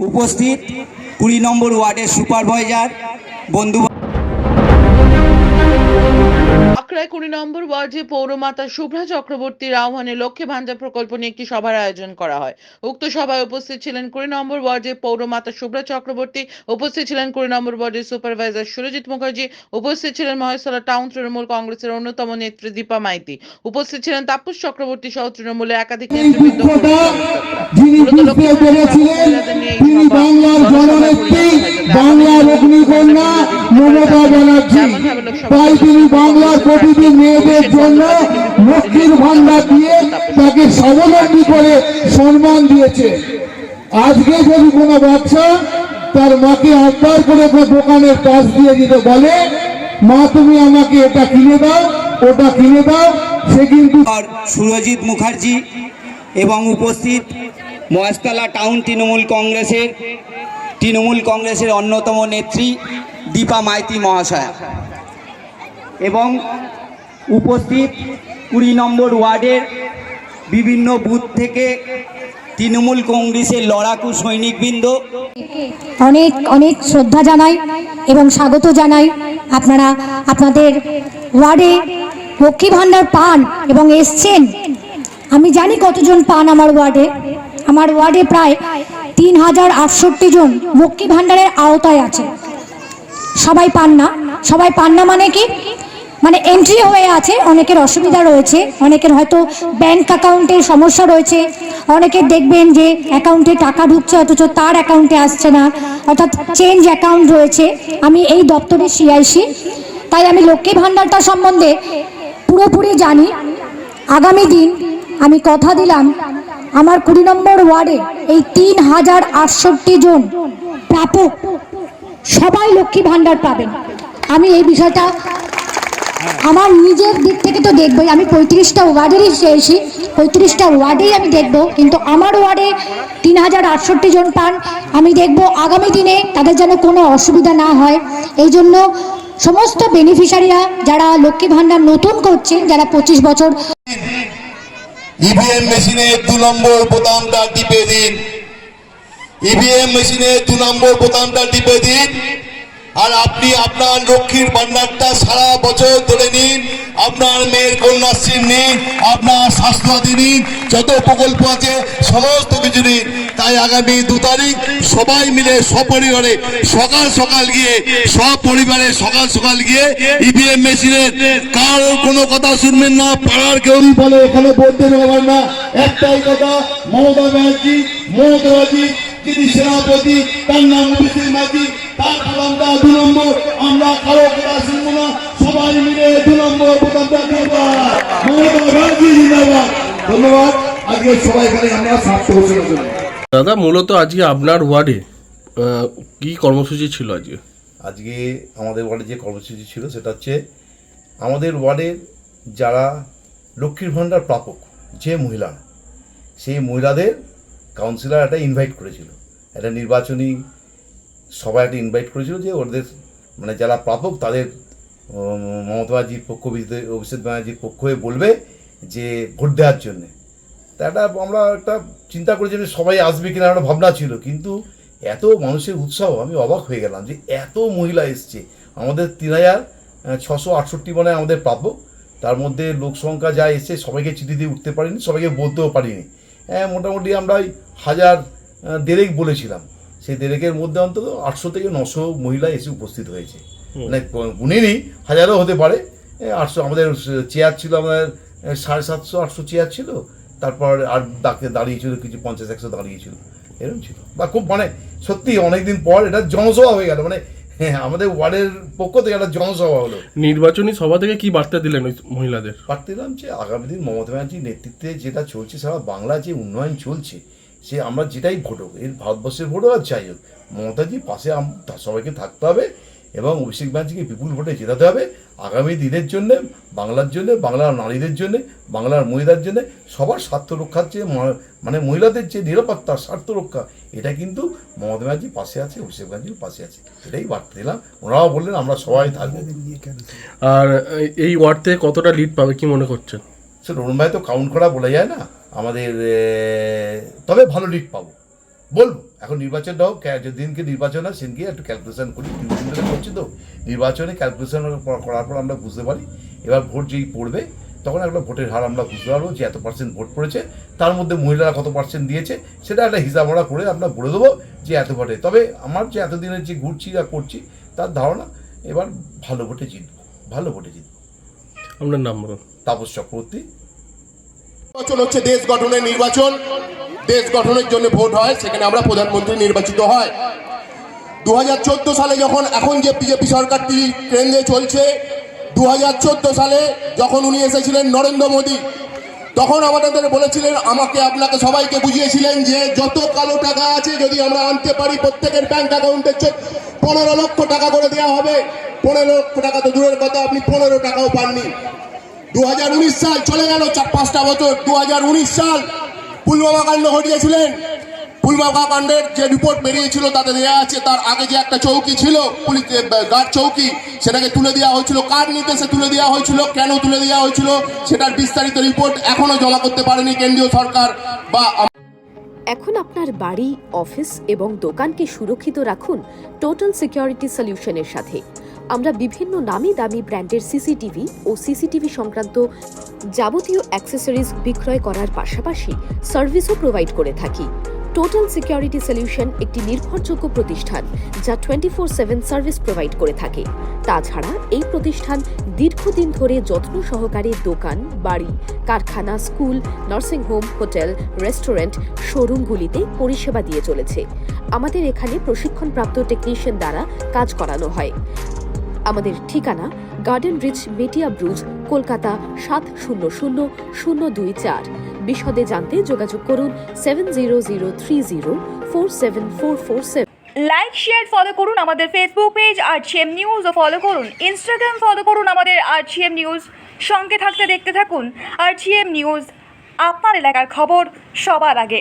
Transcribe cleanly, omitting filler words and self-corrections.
উপস্থিত 20 নম্বর ওয়ার্ডের সুপারভাইজার বন্ধু। আখড়ায় 20 নম্বর ওয়ার্ডে পৌরমাতা শুভ্রা চক্রবর্তীর আহ্বানে লক্ষ্মী ভান্ডার প্রকল্প নিয়ে একটি সভার আয়োজন করা হয়। উক্ত সভায় উপস্থিত ছিলেন 20 নম্বর ওয়ার্ডে পৌরমাতা শুভ্রা চক্রবর্তী, উপস্থিত ছিলেন 20 নম্বর ওয়ার্ডের সুপারভাইজার সুরজিৎ মুখার্জি, উপস্থিত ছিলেন মহেশতলা টাউন তৃণমূল কংগ্রেসের অন্যতম নেত্রী দীপা মাইতি, উপস্থিত ছিলেন তাপস চক্রবর্তী সহ তৃণমূলের একাধিক নেতৃবৃন্দ। প্রতিদিন মেয়েদের জন্য লক্ষ্মীর ভান্ডার দিয়ে তাকে স্বাবলম্বী করে সম্মান দিয়েছে। আজকে যদি কোনো বাচ্চা তার মাকে আবদার করে দোকানের পাশ দিয়ে দিতে বলে, মা তুমি আমাকে এটা কিনে দাও ওটা কিনে দাও, সে কিন্তু সুরজিৎ মুখার্জি এবং উপস্থিত মহেশতলা টাউন তৃণমূল কংগ্রেসের অন্যতম নেত্রী দীপা মাইতি মহাশয়া এবং উপস্থিত 20 নম্বর ওয়ার্ডের বিভিন্ন বুথ থেকে তৃণমূল কংগ্রেসের লড়াকু সৈনিকবৃন্দ। অনেক অনেক শ্রদ্ধা জানাই এবং স্বাগত জানাই। আপনারা আপনাদের ওয়ার্ডে লক্ষ্মী ভান্ডার পান এবং এসছেন। আমি জানি কতজন পান আমার ওয়ার্ডে প্রায় 3068 জন লক্ষ্মী ভান্ডারের আওতায় আছে। সবাই পান না মানে কি, মানে এন্ট্রি হয়ে আছে, অনেকের অসুবিধা রয়েছে, অনেকের হয়তো ব্যাংক অ্যাকাউন্টের সমস্যা রয়েছে, অনেকের দেখবেন যে অ্যাকাউন্টে টাকা ঢুকছে অথচ তার অ্যাকাউন্টে আসছে না, অর্থাৎ চেঞ্জ অ্যাকাউন্ট রয়েছে। আমি এই দপ্তরের সিআইসি, তাই আমি লক্ষ্মী ভান্ডারটা সম্বন্ধে পুরোপুরি জানি। আগামী দিন আমি কথা দিলাম আমার 20 নম্বর ওয়ার্ডে এই 3068 জন প্রাপক সবাই লক্ষ্মী ভান্ডার পাবেন। আমি এই বিষয়টা আমার নিজের দিক থেকে তো দেখবই, আমি 35টা ওয়ার্ডেরই চেয়েছি, 35টা ওয়ার্ডেই আমি দেখব, কিন্তু আমার ওয়ার্ডে 3068 জন পান। আমি দেখব আগামী দিনে তাদের যেন কোনো অসুবিধা না হয়। এই জন্য সমস্ত বেনিফিশিয়ারিরা যারা লক্ষ্মী ভান্ডার নতুন করছেন, যারা 25 বছর, ইভিএম মেশিনে 2 নম্বর বোতামটা টিপে দিন, ইভিএম মেশিনে 2 নম্বর বোতামটা টিপে দিন, আর আপনি আপনার লক্ষ্মীর ভান্ডারটা সারা বছর ধরে নিন। আপনার মেয়ের কন্যাশ্রী নিন, আপনার স্বাস্থ্যসাথী নিন, যত প্রকল্প আছে সমস্ত কিছু নিন। তাই আগামী 2 তারিখ সবাই মিলে সপরিবারে সকাল সকাল গিয়ে ইভিএম মেশিনের কারোর কোনো কথা শুনবেন না, পাড়ার কেউ বলে এখানে ভোট দেবে না। একটাই কথা, মমতা ব্যানার্জি যিনি সেনাপতি, তার নাম অভিষেক মাঝি, তার বোতামটা 2 নম্বর। আমরা কারো কথা শুনবো না, সবাই মিলে 2 নম্বর বোতামটা জিন্দাবাদ, মমতা ব্যানার্জি জিন্দাবাদ। ধন্যবাদ। আজকে সবাই এখানে আমরা স্বার্থ ঘোষণা করি। দাদা, মূলত আজকে আপনার ওয়ার্ডে কি কর্মসূচি ছিল? আজকে আমাদের ওয়ার্ডে যে কর্মসূচি ছিল সেটা হচ্ছে আমাদের ওয়ার্ডের যারা লক্ষ্মীর ভান্ডার প্রাপক যে মহিলা, সেই মহিলাদের কাউন্সিলর একটা ইনভাইট করেছিল, একটা নির্বাচনী সভায় একটা ইনভাইট করেছিল যে ওদের মানে যারা প্রাপক তাদের মমতা ব্যানার্জির পক্ষ, অভিষেক ব্যানার্জির পক্ষ হয়ে বলবে যে ভোট দেওয়ার জন্যে। তা আমরা একটা চিন্তা করেছি যে সবাই আসবে কিনা একটা ভাবনা ছিল, কিন্তু এত মানুষের উৎসাহ, আমি অবাক হয়ে গেলাম যে এত মহিলা এসছে। আমাদের 3668 মানে আমাদের প্রাপক, তার মধ্যে লোক সংখ্যা যা এসছে সবাইকে চিঠি দিয়ে উঠতে পারিনি, সবাইকে বলতেও পারিনি। মোটামুটি আমরা 1000 দেড়েক বলেছিলাম, সেই দেড়েকের মধ্যে অন্তত 800 থেকে 900 মহিলা এসে উপস্থিত হয়েছে। মানে গুণিনি, 1000ও হতে পারে। 800 আমাদের চেয়ার ছিল, আমাদের 750-800 চেয়ার ছিল। তারপর আর দাঁড়িয়েছিল কিছু 50-100 দাঁড়িয়েছিল, এরকম ছিল। বা খুব মানে সত্যি অনেকদিন পর এটা জনসভা হয়ে গেল, মানে আমাদের ওয়ার্ডের পক্ষ থেকে একটা জনসভা হলো। নির্বাচনী সভা থেকে কি বার্তা দিলেন ওই মহিলাদের? বার্তা দিলাম যে আগামী দিন মমতা ব্যানার্জির নেতৃত্বে যেটা চলছে, সারা বাংলা যে উন্নয়ন চলছে, সে আমরা যেটাই ভোট হোক, এর ভারতবর্ষের ভোট আর যাই হোক, মমতাজির পাশে সবাইকে থাকতে হবে এবং অভিষেক ব্যানার্জিকে বিপুল ভোটে জেতাতে হবে। আগামী দিনের জন্য, বাংলার জন্য, বাংলার নারীদের জন্য, বাংলার মহিলার জন্য, সবার স্বার্থ রক্ষার যে মানে মহিলাদের যে নিরাপত্তার স্বার্থ রক্ষা, এটা কিন্তু মমতা ব্যানার্জির পাশে আছে, অভিষেক ব্যানার্জির পাশে আছে, এটাই বার্তা দিলাম। ওনারাও বললেন আমরা সবাই থাকবো। আর এই ওয়ার্ড থেকে কতটা লিড পাবে কি মনে করছেন? সে অরুণ ভাই তো কাউন্ট করা বলা যায় না আমাদের, তবে ভালো লিড পাবো বলবো। এখন নির্বাচনটাও যেদিনকে নির্বাচন হয় সেদিনকে একটু ক্যালকুলেশন করি, দীর্ঘদিন ধরে করছি তো, নির্বাচনে ক্যালকুলেশন করার পর আমরা বুঝতে পারি এবার ভোট যেই পড়বে তখন একটা ভোটের হার আমরা বুঝতে পারবো যে এত পার্সেন্ট ভোট পড়েছে, তার মধ্যে মহিলারা কত পার্সেন্ট দিয়েছে সেটা একটা হিসাব আমরা করে আমরা বলে দেবো যে এত ভোটে। তবে আমার যে এতদিনের যে ঘুরছি আর করছি তার ধারণা এবার ভালো ভোটে জিতবো, ভালো ভোটে জিতবো। আপনার নাম বলুন। তাপস চক্রবর্তী। নির্বাচন হচ্ছে দেশ গঠনের নির্বাচন, দেশ গঠনের জন্য ভোট হয়, সেখানে আমরা প্রধানমন্ত্রী নির্বাচিত হয়। 2014 সালে যখন এখন যে বিজেপি সরকারটি কেন্দ্রে চলছে, 2014 সালে যখন উনি এসেছিলেন নরেন্দ্র মোদী, তখন আমাদের বলেছিলেন, আমাকে আপনাকে সবাইকে বুঝিয়েছিলেন যে যত কালো টাকা আছে যদি আমরা আনতে পারি প্রত্যেকের ব্যাংক অ্যাকাউন্টে 15 লক্ষ টাকা করে দেওয়া হবে। 15 লক্ষ টাকা তো দূরের কথা, আপনি 15 টাকাও পাননি। 2019 সাল চলে গেল, 4-5টা বছর। 2019 সাল পুলওয়ামা কাণ্ড ঘটিয়েছিলেন। পুলওয়ামা কাণ্ডের যে রিপোর্ট বেরিয়েছিল তাতে দেওয়া আছে তার আগে যে একটা চৌকি ছিল, পুলিশ গার্ড চৌকি, সেটাকে তুলে দেওয়া হয়েছিল। কার নির্দেশে তুলে দেওয়া হয়েছিল, কেন তুলে দেওয়া হয়েছিল, সেটার বিস্তারিত রিপোর্ট এখনো জমা করতে পারেনি কেন্দ্রীয় সরকার বা। এখন আপনার বাড়ি, অফিস এবং দোকানকে সুরক্ষিত রাখুন টোটাল সিকিউরিটি সলিউশনের সাথে। আমরা বিভিন্ন নামি দামি ব্র্যান্ডের সিসিটিভি ও সিসিটিভি সংক্রান্ত যাবতীয় অ্যাক্সেসরিজ বিক্রয় করার পাশাপাশি সার্ভিসও প্রোভাইড করে থাকি। টোটাল সিকিউরিটি সলিউশন একটি নির্ভরযোগ্য প্রতিষ্ঠান যা 24/7 সার্ভিস প্রোভাইড করে থাকে। তাছাড়া এই প্রতিষ্ঠান দীর্ঘদিন ধরে যত্ন সহকারে দোকান, বাড়ি, কারখানা, স্কুল, নার্সিংহোম, হোটেল, রেস্টুরেন্ট, শোরুমগুলিতে পরিষেবা দিয়ে চলেছে। আমাদের এখানে প্রশিক্ষণপ্রাপ্ত টেকনিশিয়ান দ্বারা কাজ করানো হয়। আমাদের ঠিকানা গার্ডেন রিচ, মেটিয়া ব্রুজ, কলকাতা 700024। বিশদে জানতে যোগাযোগ করুন 7003047447। লাইক, শেয়ার, ফলো করুন আমাদের ফেসবুক পেজ RGM নিউজ ও ফলো করুন ইনস্টাগ্রাম, ফলো করুন আমাদের RGM নিউজ। সঙ্গে থাকতে দেখতে থাকুন RGM নিউজ, আপনার এলাকার খবর সবার আগে।